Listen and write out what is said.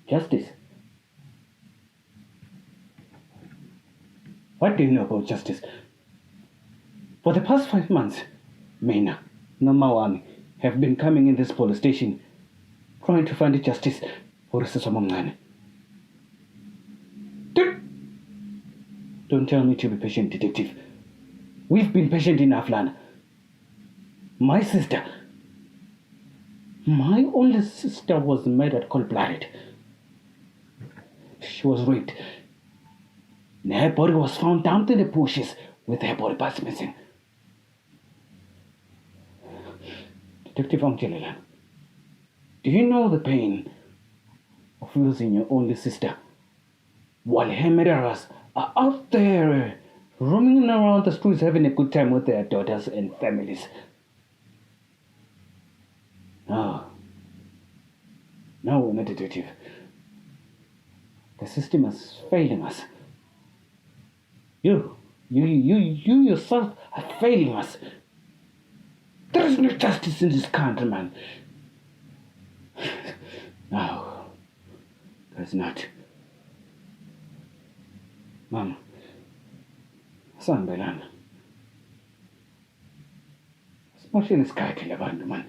Justice? What do you know about justice? For the past 5 months, Mena, Nomawami, have been coming in this police station trying to find justice for Sisomongane. Don't tell me to be patient, detective. We've been patient enough, Lana. My sister, my only sister, was murdered cold-blooded. She was raped. And her body was found dumped in the bushes with her body parts missing. Detective Angela, do you know the pain of losing your only sister while her murderers are out there roaming around the streets having a good time with their daughters and families? No, we're not, detective. The system is failing us. You yourself are failing us. There is no justice in this country, man. No, there's not. Mama, sihambelana. Simashini isikhathi labantu, man.